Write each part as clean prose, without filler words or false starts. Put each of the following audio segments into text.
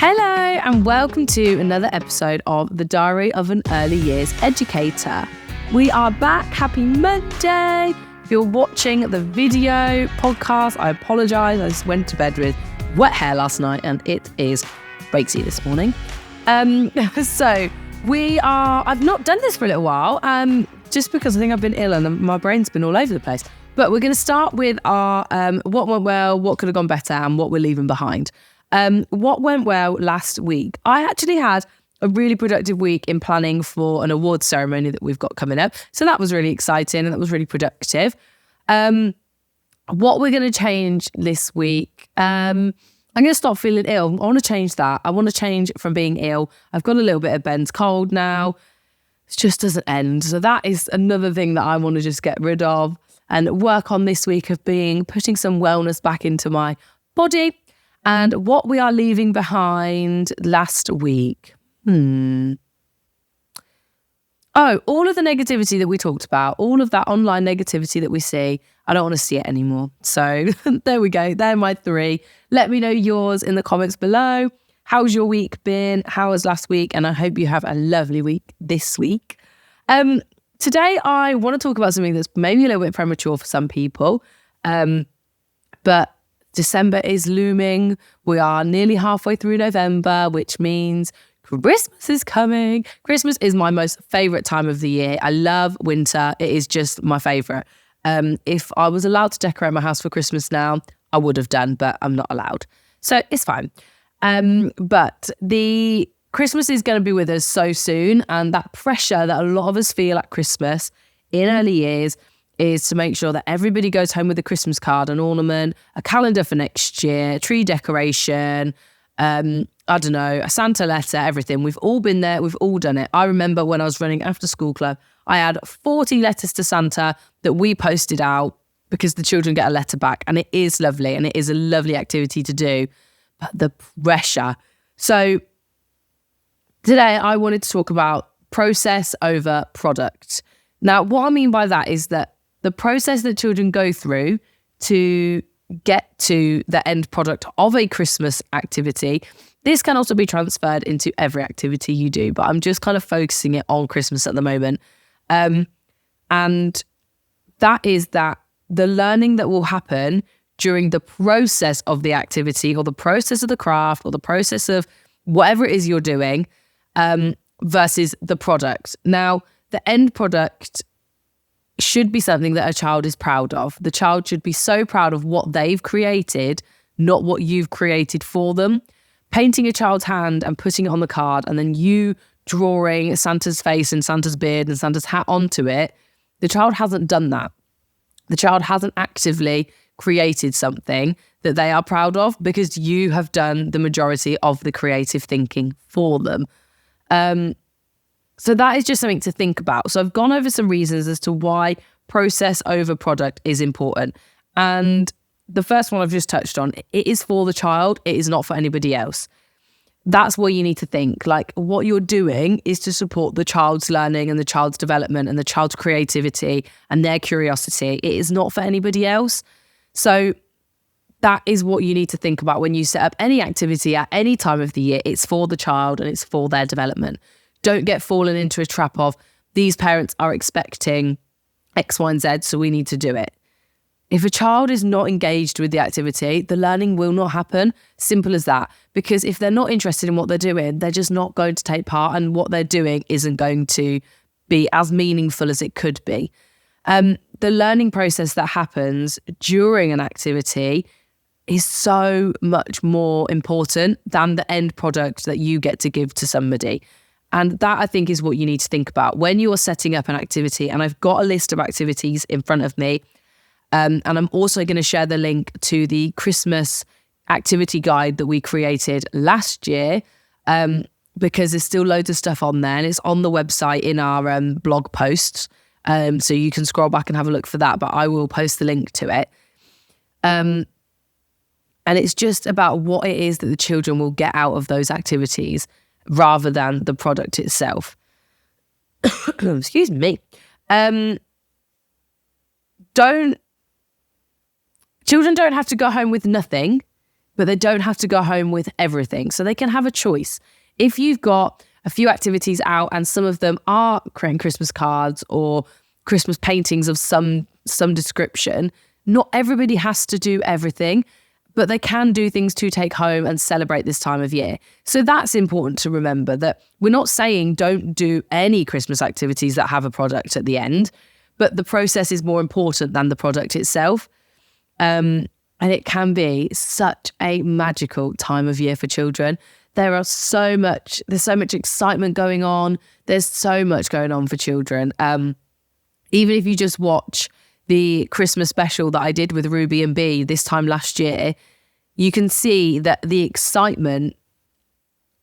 Hello and welcome to another episode of The Diary of an Early Years Educator. We are back. Happy Monday. If you're watching the video podcast, I apologise. I just went to bed with wet hair last night and it is breaksy this morning. I've not done this for a little while, just because I think I've been ill and my brain's been all over the place. But we're going to start with our what went well, what could have gone better, and what we're leaving behind. What went well last week? I actually had a really productive week in planning for an awards ceremony that we've got coming up. So that was really exciting and that was really productive. What we're going to change this week, I'm going to stop feeling ill. I want to change that. I want to change from being ill. I've got a little bit of Ben's cold now. It just doesn't end. So that is another thing that I want to just get rid of and work on this week of putting some wellness back into my body. And what we are leaving behind last week. Oh, all of the negativity that we talked about, all of that online negativity that we see, I don't want to see it anymore. So there we go. They're my 3. Let me know yours in the comments below. How's your week been? How was last week? And I hope you have a lovely week this week. Today, I want to talk about something that's maybe a little bit premature for some people, but December is looming. We are nearly halfway through November, which means Christmas is coming. Christmas is my most favourite time of the year. I love winter. It is just my favourite. If I was allowed to decorate my house for Christmas now, I would have done, but I'm not allowed. So it's fine. But the Christmas is going to be with us so soon. And that pressure that a lot of us feel at Christmas in early years is to make sure that everybody goes home with a Christmas card, an ornament, a calendar for next year, tree decoration, I don't know, a Santa letter, everything. We've all been there. We've all done it. I remember when I was running after school club, I had 40 letters to Santa that we posted out because the children get a letter back. And it is lovely and it is a lovely activity to do. But the pressure. So today I wanted to talk about process over product. Now, what I mean by that is that the process that children go through to get to the end product of a Christmas activity, this can also be transferred into every activity you do, but I'm just kind of focusing it on Christmas at the moment. And that is that the learning that will happen during the process of the activity or the process of the craft or the process of whatever it is you're doing, versus the product. Now, the end product should be something that a child is proud of. The child should be so proud of what they've created, not what you've created for them. Painting a child's hand and putting it on the card and then you drawing Santa's face and Santa's beard and Santa's hat onto it, the child hasn't done that. The child hasn't actively created something that they are proud of because you have done the majority of the creative thinking for them. So that is just something to think about. So I've gone over some reasons as to why process over product is important. And the first one I've just touched on, it is for the child. It is not for anybody else. That's what you need to think. Like what you're doing is to support the child's learning and the child's development and the child's creativity and their curiosity. It is not for anybody else. So that is what you need to think about when you set up any activity at any time of the year. It's for the child and it's for their development. Don't get fallen into a trap of these parents are expecting X, Y, and Z, so we need to do it. If a child is not engaged with the activity, the learning will not happen. Simple as that. Because if they're not interested in what they're doing, they're just not going to take part and what they're doing isn't going to be as meaningful as it could be. The learning process that happens during an activity is so much more important than the end product that you get to give to somebody. And that, I think, is what you need to think about when you are setting up an activity. And I've got a list of activities in front of me. And I'm also going to share the link to the Christmas activity guide that we created last year, because there's still loads of stuff on there. And it's on the website in our blog posts. So you can scroll back and have a look for that. But I will post the link to it. And it's just about what it is that the children will get out of those activities, rather than the product itself. Excuse me. Children don't have to go home with nothing. but they don't have to go home with everything. So they can have a choice. If you've got a few activities out and some of them are creating Christmas cards or Christmas paintings of some description, not everybody has to do everything, but they can do things to take home and celebrate this time of year. So that's important to remember, that we're not saying don't do any Christmas activities that have a product at the end, but the process is more important than the product itself. And it can be such a magical time of year for children. There's so much excitement going on. There's so much going on for children. Even if you just watch the Christmas special that I did with Ruby and Bee this time last year, you can see that the excitement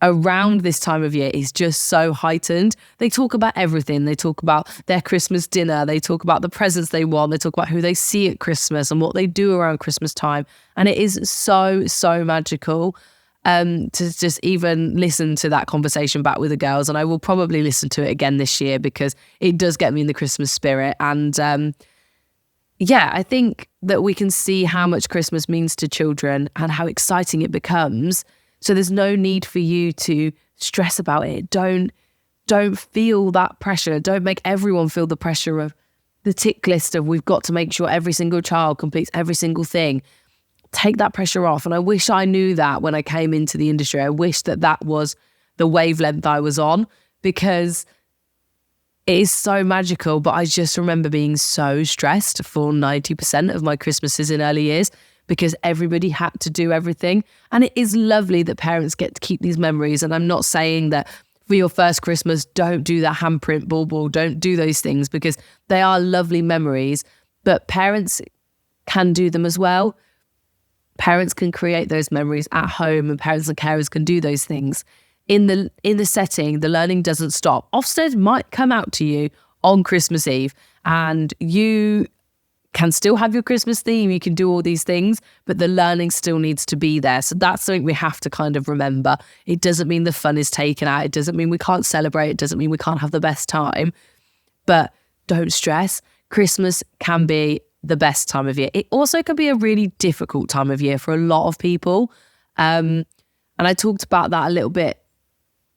around this time of year is just so heightened. They talk about everything. They talk about their Christmas dinner. They talk about the presents they want. They talk about who they see at Christmas and what they do around Christmas time. And it is so, so magical to just even listen to that conversation back with the girls. And I will probably listen to it again this year because it does get me in the Christmas spirit. And I think that we can see how much Christmas means to children and how exciting it becomes. So there's no need for you to stress about it. Don't feel that pressure. Don't make everyone feel the pressure of the tick list of we've got to make sure every single child completes every single thing. Take that pressure off. And I wish I knew that when I came into the industry. I wish that was the wavelength I was on, because it is so magical. But I just remember being so stressed for 90% of my Christmases in early years, because everybody had to do everything. And it is lovely that parents get to keep these memories. And I'm not saying that for your first Christmas, don't do that handprint bauble, don't do those things, because they are lovely memories, but parents can do them as well. Parents can create those memories at home, and parents and carers can do those things. In the setting, the learning doesn't stop. Ofsted might come out to you on Christmas Eve and you can still have your Christmas theme, you can do all these things, but the learning still needs to be there. So that's something we have to kind of remember. It doesn't mean the fun is taken out. It doesn't mean we can't celebrate. It doesn't mean we can't have the best time. But don't stress. Christmas can be the best time of year. It also can be a really difficult time of year for a lot of people. And I talked about that a little bit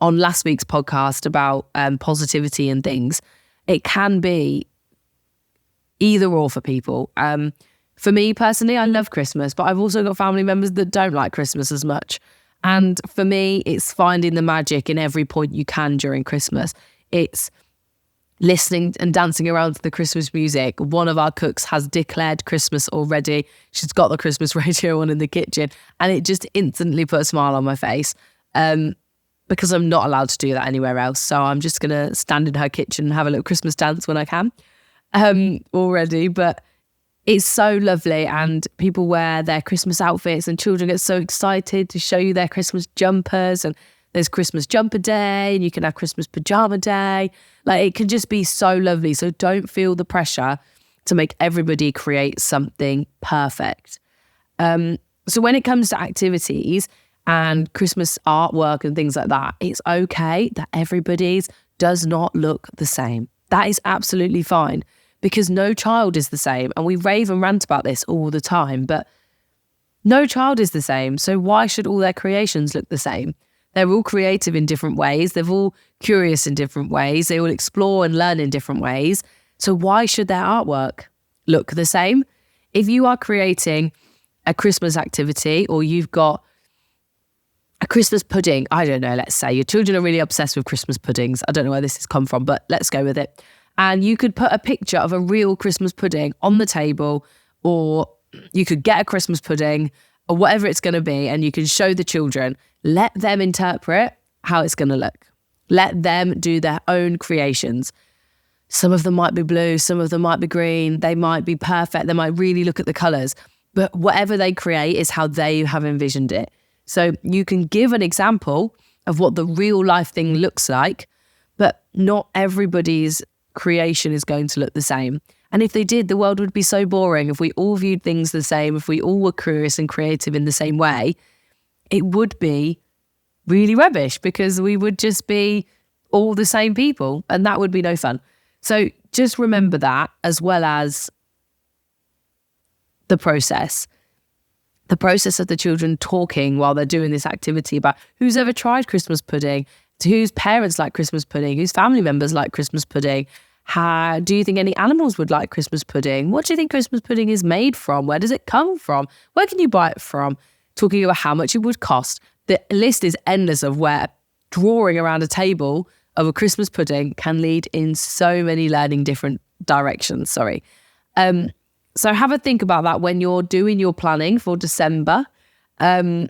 on last week's podcast about positivity and things. It can be either or for people. For me personally, I love Christmas, but I've also got family members that don't like Christmas as much. And for me, it's finding the magic in every point you can during Christmas. It's listening and dancing around to the Christmas music. One of our cooks has declared Christmas already. She's got the Christmas radio on in the kitchen, and it just instantly put a smile on my face. Because I'm not allowed to do that anywhere else. So I'm just going to stand in her kitchen and have a little Christmas dance when I can already. But it's so lovely, and people wear their Christmas outfits and children get so excited to show you their Christmas jumpers, and there's Christmas jumper day and you can have Christmas pajama day. Like, it can just be so lovely. So don't feel the pressure to make everybody create something perfect. So when it comes to activities and Christmas artwork and things like that, it's okay that everybody's does not look the same. That is absolutely fine, because no child is the same. And we rave and rant about this all the time, but no child is the same. So why should all their creations look the same? They're all creative in different ways. They're all curious in different ways. They all explore and learn in different ways. So why should their artwork look the same? If you are creating a Christmas activity, or you've got a Christmas pudding, I don't know, let's say your children are really obsessed with Christmas puddings. I don't know where this has come from, but let's go with it. And you could put a picture of a real Christmas pudding on the table, or you could get a Christmas pudding or whatever it's going to be, and you can show the children. Let them interpret how it's going to look. Let them do their own creations. Some of them might be blue, some of them might be green, they might be perfect, they might really look at the colours, but whatever they create is how they have envisioned it. So you can give an example of what the real life thing looks like, but not everybody's creation is going to look the same. And if they did, the world would be so boring. If we all viewed things the same, if we all were curious and creative in the same way, it would be really rubbish, because we would just be all the same people, and that would be no fun. So just remember that, as well as the process. the process of the children talking while they're doing this activity about who's ever tried Christmas pudding, to whose parents like Christmas pudding, whose family members like Christmas pudding. How do you think any animals would like Christmas pudding? What do you think Christmas pudding is made from? Where does it come from? Where can you buy it from? Talking about how much it would cost. The list is endless of where drawing around a table of a Christmas pudding can lead in so many learning different directions. So have a think about that when you're doing your planning for December. And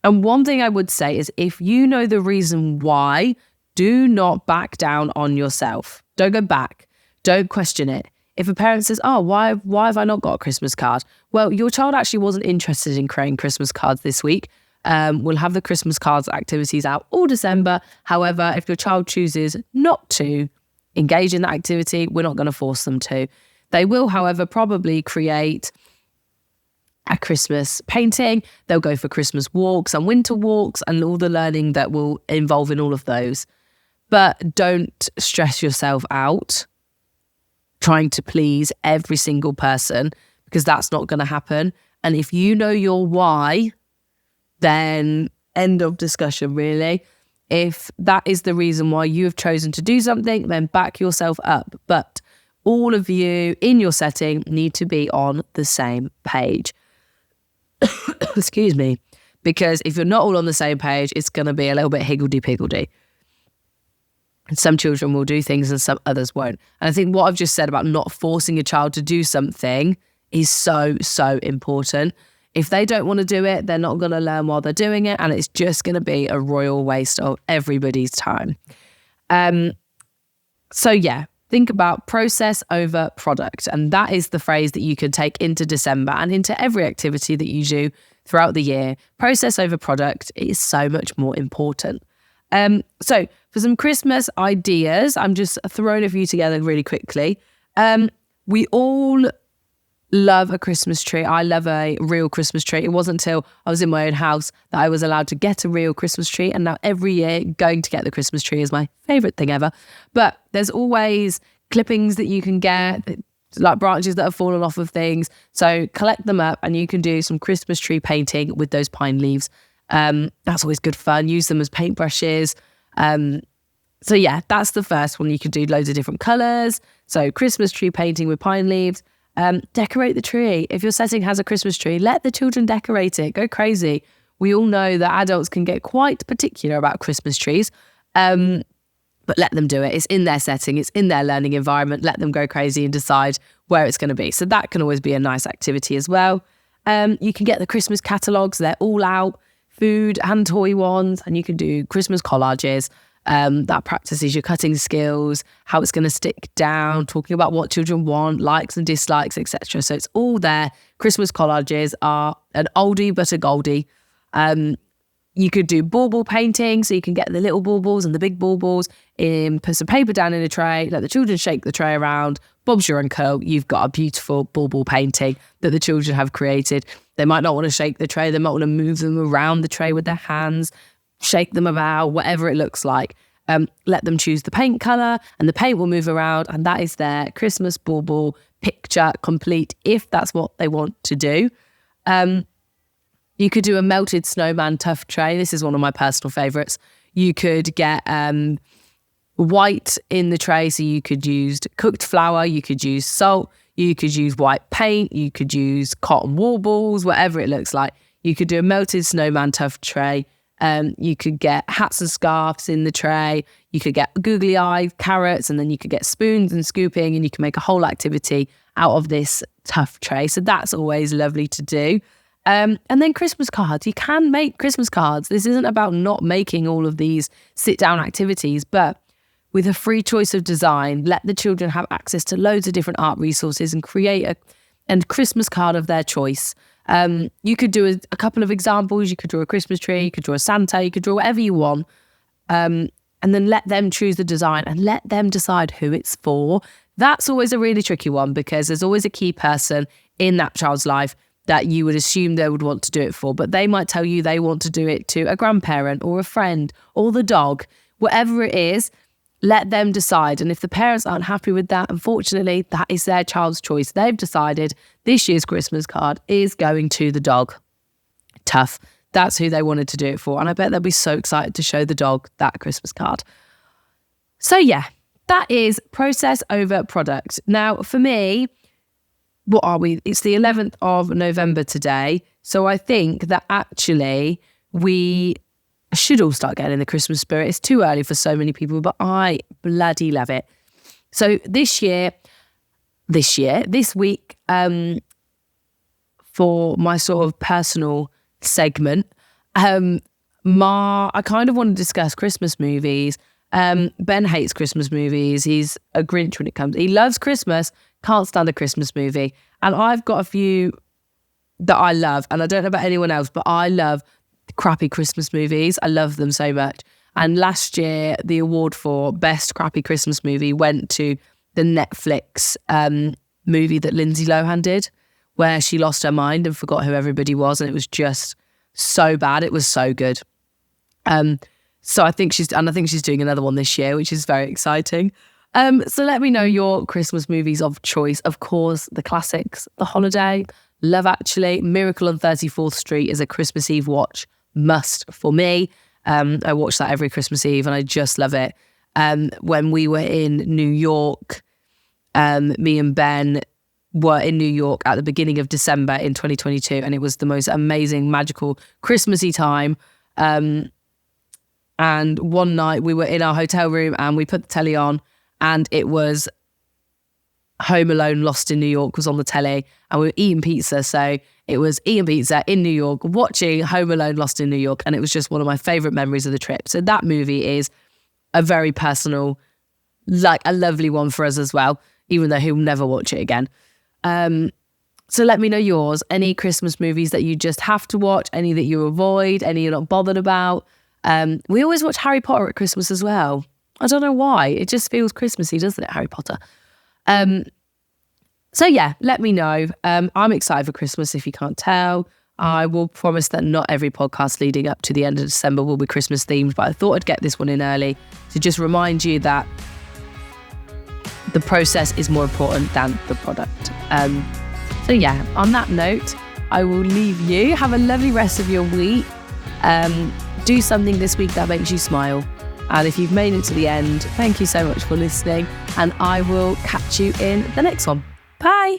one thing I would say is, if you know the reason why, do not back down on yourself. Don't go back. Don't question it. If a parent says, oh, why have I not got a Christmas card? Well, your child actually wasn't interested in creating Christmas cards this week. We'll have the Christmas cards activities out all December. However, if your child chooses not to engage in that activity, we're not going to force them to. They will, however, probably create a Christmas painting. They'll go for Christmas walks and winter walks and all the learning that will involve in all of those. But don't stress yourself out trying to please every single person, because that's not going to happen. And if you know your why, then end of discussion, really. If that is the reason why you have chosen to do something, then back yourself up. But all of you in your setting need to be on the same page. Excuse me. Because if you're not all on the same page, it's going to be a little bit higgledy-piggledy. And some children will do things and some others won't. And I think what I've just said about not forcing a child to do something is so, so important. If they don't want to do it, they're not going to learn while they're doing it. And it's just going to be a royal waste of everybody's time. Think about process over product. And that is the phrase that you can take into December and into every activity that you do throughout the year. Process over product is so much more important. So for some Christmas ideas, I'm just throwing a few together really quickly. We all love a Christmas tree. I love a real Christmas tree. It wasn't until I was in my own house that I was allowed to get a real Christmas tree. And now every year going to get the Christmas tree is my favourite thing ever. But there's always clippings that you can get, like branches that have fallen off of things. So collect them up and you can do some Christmas tree painting with those pine leaves. That's always good fun. Use them as paintbrushes. That's the first one. You can do loads of different colours. So Christmas tree painting with pine leaves. Decorate the tree. If your setting has a Christmas tree, let the children decorate it. Go crazy. We all know that adults can get quite particular about Christmas trees, but let them do it. It's in their setting. It's in their learning environment. Let them go crazy and decide where it's going to be. So that can always be a nice activity as well. You can get the Christmas catalogues. They're all out, food and toy ones, and you can do Christmas collages. That practices your cutting skills, how it's going to stick down, talking about what children want, likes and dislikes, etc. So it's all there. Christmas collages are an oldie but a goldie. You could do bauble painting, so you can get the little baubles and the big baubles put some paper down in a tray, let the children shake the tray around, bob's your uncle, you've got a beautiful bauble painting that the children have created. They might not want to shake the tray, they might want to move them around the tray with their hands, shake them about, whatever it looks like. Let them choose the paint colour and the paint will move around, and that is their Christmas bauble picture complete if that's what they want to do. You could do a melted snowman tuff tray. This is one of my personal favourites. You could get white in the tray, so you could use cooked flour, you could use salt, you could use white paint, you could use cotton warbles, whatever it looks like. You could do a melted snowman tuff tray. You could get hats and scarves in the tray. You could get googly eyed carrots, and then you could get spoons and scooping, and you can make a whole activity out of this tuff tray. So that's always lovely to do. And then Christmas cards. You can make Christmas cards. This isn't about not making all of these sit down activities, but with a free choice of design, let the children have access to loads of different art resources and create a Christmas card of their choice. You could do a couple of examples. You could draw a Christmas tree, you could draw a Santa, you could draw whatever you want. And then let them choose the design and let them decide who it's for. That's always a really tricky one, because there's always a key person in that child's life that you would assume they would want to do it for, but they might tell you they want to do it to a grandparent or a friend or the dog. Whatever it is, let them decide. And if the parents aren't happy with that, unfortunately, that is their child's choice. They've decided this year's Christmas card is going to the dog. Tough. That's who they wanted to do it for. And I bet they'll be so excited to show the dog that Christmas card. So yeah, that is process over product. Now, for me, what are we? It's the 11th of November today. So I think that actually we should all start getting in the Christmas spirit. It's too early for so many people, but I bloody love it. So this week, for my sort of personal segment, I kind of want to discuss Christmas movies. Ben hates Christmas movies. He's a Grinch when it comes. He loves Christmas, can't stand a Christmas movie. And I've got a few that I love, and I don't know about anyone else, but I love crappy Christmas movies. I love them so much. And last year, the award for best crappy Christmas movie went to the Netflix movie that Lindsay Lohan did, where she lost her mind and forgot who everybody was, and it was just so bad. It was so good. So I think she's doing another one this year, which is very exciting. So let me know your Christmas movies of choice. Of course, the classics, The Holiday, Love Actually, Miracle on 34th Street is a Christmas Eve watch must for me. I watch that every Christmas Eve and I just love it. When we were in New York, me and Ben were in New York at the beginning of December in 2022, and it was the most amazing, magical Christmassy time. And one night we were in our hotel room and we put the telly on, and it was Home Alone Lost in New York was on the telly, and we were eating pizza. So it was eating pizza in New York, watching Home Alone Lost in New York, and it was just one of my favourite memories of the trip. So that movie is a very personal, like a lovely one for us as well, even though he'll never watch it again. So let me know yours. Any Christmas movies that you just have to watch, any that you avoid, any you're not bothered about. We always watch Harry Potter at Christmas as well. I don't know why. It just feels Christmassy, doesn't it, Harry Potter? So yeah, let me know. I'm excited for Christmas if you can't tell. I will promise that not every podcast leading up to the end of December will be Christmas themed, but I thought I'd get this one in early to just remind you that the process is more important than the product. So yeah, on that note, I will leave you. Have a lovely rest of your week. Do something this week that makes you smile. And if you've made it to the end, thank you so much for listening. And I will catch you in the next one. Bye.